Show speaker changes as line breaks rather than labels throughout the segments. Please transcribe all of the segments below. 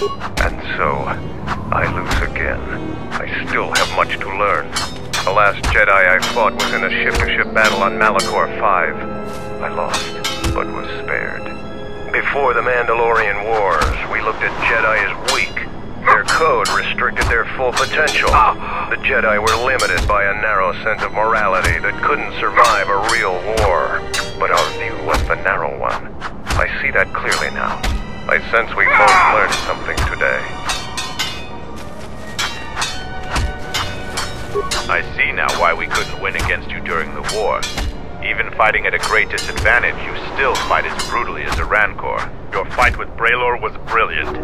And so, I lose again. I still have much to learn. The last Jedi I fought was in a ship-to-ship battle on Malachor 5. I lost, but was spared. Before the Mandalorian Wars, we looked at Jedi as weak. Their code restricted their full potential. The Jedi were limited by a narrow sense of morality that couldn't survive a real war. But our view was the narrow one. I see that clearly now. I sense we both learned something today.
I see now why we couldn't win against you during the war. Even fighting at a great disadvantage, you still fight as brutally as a Rancor. Your fight with Braylor was brilliant.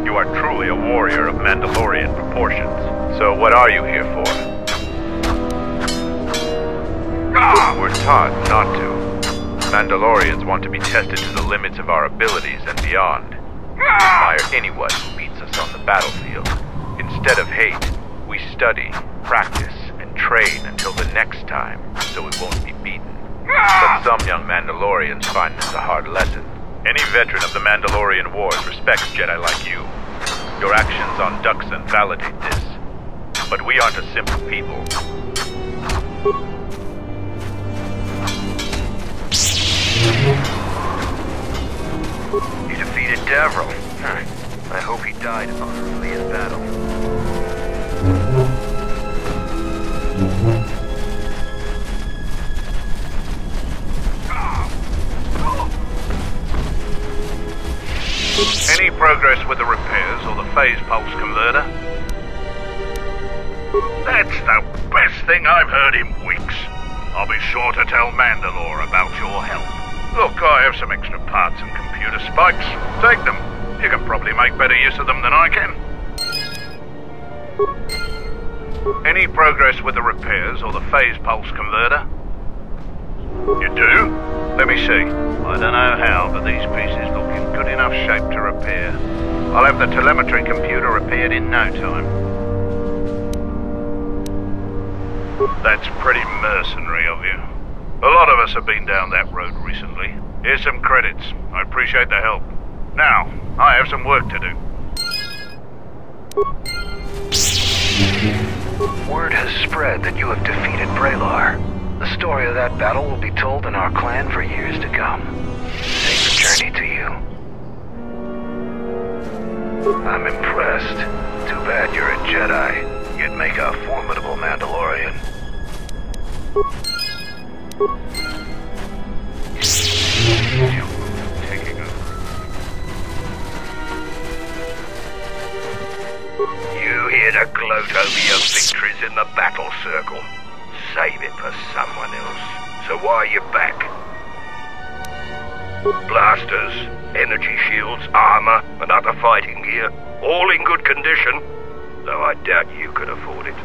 You are truly a warrior of Mandalorian proportions. So what are you here for? We're taught not to. Mandalorians want to be tested to the limits of our abilities and beyond. We admire anyone who beats us on the battlefield. Instead of hate, we study, practice, and train until the next time, so we won't be beaten. But some young Mandalorians find this a hard lesson. Any veteran of the Mandalorian Wars respects Jedi like you. Your actions on Duxon validate this. But we aren't a simple people.
You defeated Davro. I hope he died honorably in battle.
Any progress with the repairs or the phase pulse converter?
That's the best thing I've heard in weeks. I'll be sure to tell Mandalore about your help. Look, I have some extra parts and computer spikes. Take them. You can probably make better use of them than I can.
Any progress with the repairs or the phase pulse converter?
You do? Let me see. I don't know how, but these pieces look in good enough shape to repair. I'll have the telemetry computer repaired in no time. That's pretty mercenary of you. A lot of us have been down that road recently. Here's some credits. I appreciate the help. Now, I have some work to do.
Word has spread that you have defeated Braylor. The story of that battle will be told in our clan for years to come. Safe journey to you. I'm impressed. Too bad you're a Jedi. You'd make a formidable Mandalorian. Taking over. You hear the gloat over your victories in the battle circle. Save it for someone else. So why are you back? Blasters, energy shields, armor, and other fighting gear, all in good condition, though I doubt you could afford it.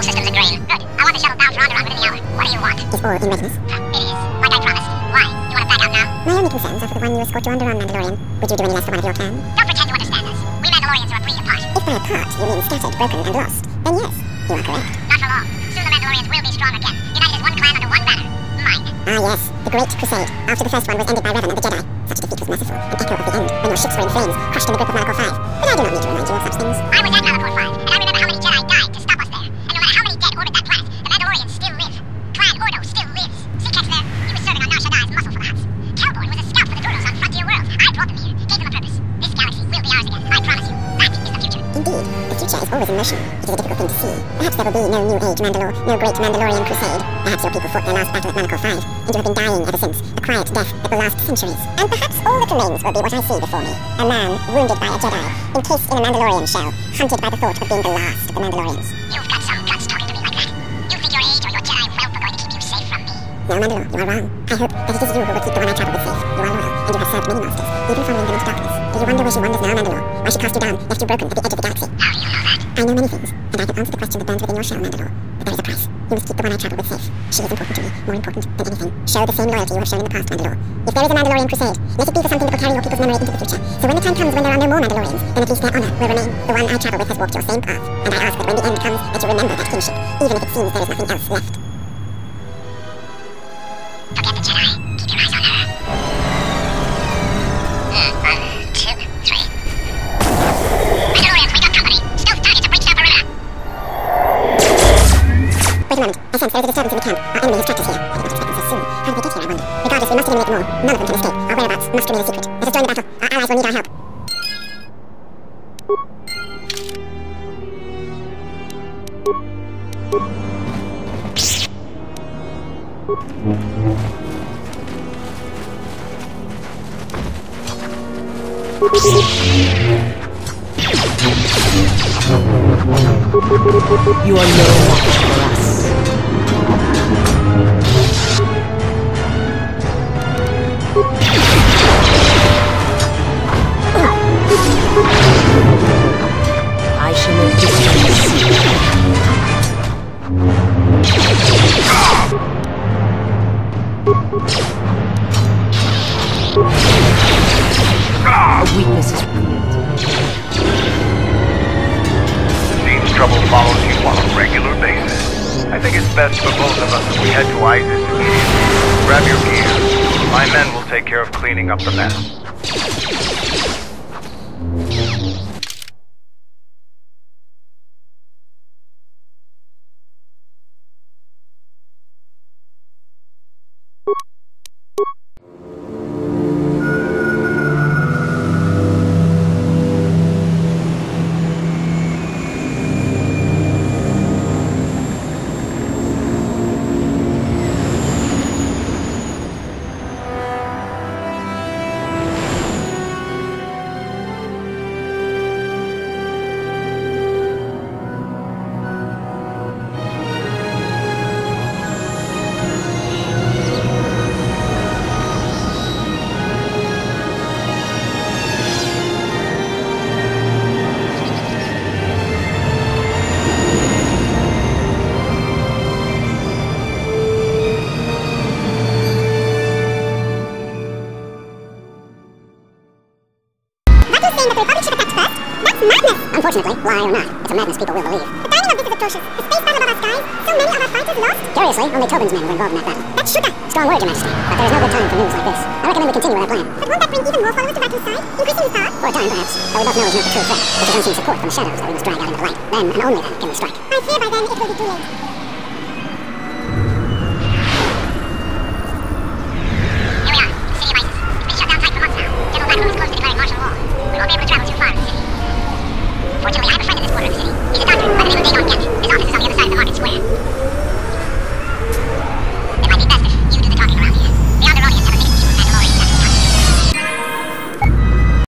Systems agreeing. Good. I want the shuttle down for Onderon within the hour. What do you want? It's all in readiness. It is. Like I promised. Why? You want to back out now?
My only concerns are for the one you escort you under on, Mandalorian. Would you do any less for one of your clan?
Don't pretend to understand us. We Mandalorians are a breed apart.
If by apart you mean scattered, broken, and lost, then yes, you are correct.
Not for long. Soon the Mandalorians will be strong again, united as one clan under one banner. Mine.
Ah yes, the Great Crusade. After the first one was ended by Revan and the Jedi. Such defeat was merciful, an echo of the end, when your ships were in flames, crushed in the grip of Malachor 5. But I do not need to remind you of such things.
I was at Malachor 5, and I remember how many Jedi died to stop us there. And no matter how many dead orbit that planet, the Mandalorians still live. Clan Ordo still lives. Seekrex there, he was serving on Nar Shaddai's muscle for the Hutts. Kelborn was a scout for the Durdos on Frontier Worlds. I brought them here, gave them a purpose. This galaxy will be ours again, I promise you. That is the future.
Indeed, the future is always in motion. It is a difficult thing to see. Perhaps there will be no New Age Mandalore, no great Mandalorian crusade. Perhaps your people fought their last battle at Malachor 5, and you have been dying ever since, a quiet death that will last centuries. And perhaps all that remains will be what I see before me. A man wounded by a Jedi, encased in a Mandalorian shell, hunted by the thought of being the last of the Mandalorians.
You've got some guts talking to me like that. You think your age or your Jedi wealth are going to keep you safe from me?
No, Mandalore, you are wrong. I hope that it is you who will keep the one I travel with safe. You are loyal, and you have served many masters, even following them into darkness. Do you wonder where she wanders now, Mandalore? Why she cast you down, left you broken at the edge of the galaxy?
How do you know that?
I know many things, and I can answer the question that burns within your shell, Mandalore. But there is a price. You must keep the one I travel with safe. She is important to me, more important than anything. Show the same loyalty you have shown in the past, Mandalore. If there is a Mandalorian crusade, let it be for something that will carry your people's memory into the future. So when the time comes when there are no more Mandalorians, then at least their honor will remain. The one I travel with has walked your same path, and I ask that when the end comes, that you remember that kinship, even if it seems there is nothing else left.
Forget the Jedi. Keep your eyes on her. 1, 2, 3. Mandalorians, we got company. Stealth targets are breaching our perimeter.
Wait a moment. I sense there is a disturbance in the camp. Our enemy has tracked us here. I did not expect them so soon. How did they get here, I wonder? Regardless, we must eliminate them all. None of them can escape. Our whereabouts must remain a secret. Let us join the battle. Our allies will need our help.
You are no match for us. I shall make this one see. A weakness is rooted.
Seems trouble follows you on a regular basis. I think it's best for both of us if we head to Isis immediately. Grab your gear. My men will take care of cleaning up the mess.
Unfortunately, lie or not, it's a madness people will believe. The timing of this is atrocious. The space battle above our skies, so many of our fighters lost. Curiously, only Tobin's men were involved in that battle. That's Sugar. Strong word, Your Majesty, but there is no good time for news like this. I recommend we continue with our plan. But won't that bring even more followers to Raccoon's side, increasing his power? For a time, perhaps. But we both know he's not the true threat. It's his unseen support from the shadows that we must drag out into the light. Then, and only then, can we strike. I fear by then it will be too late.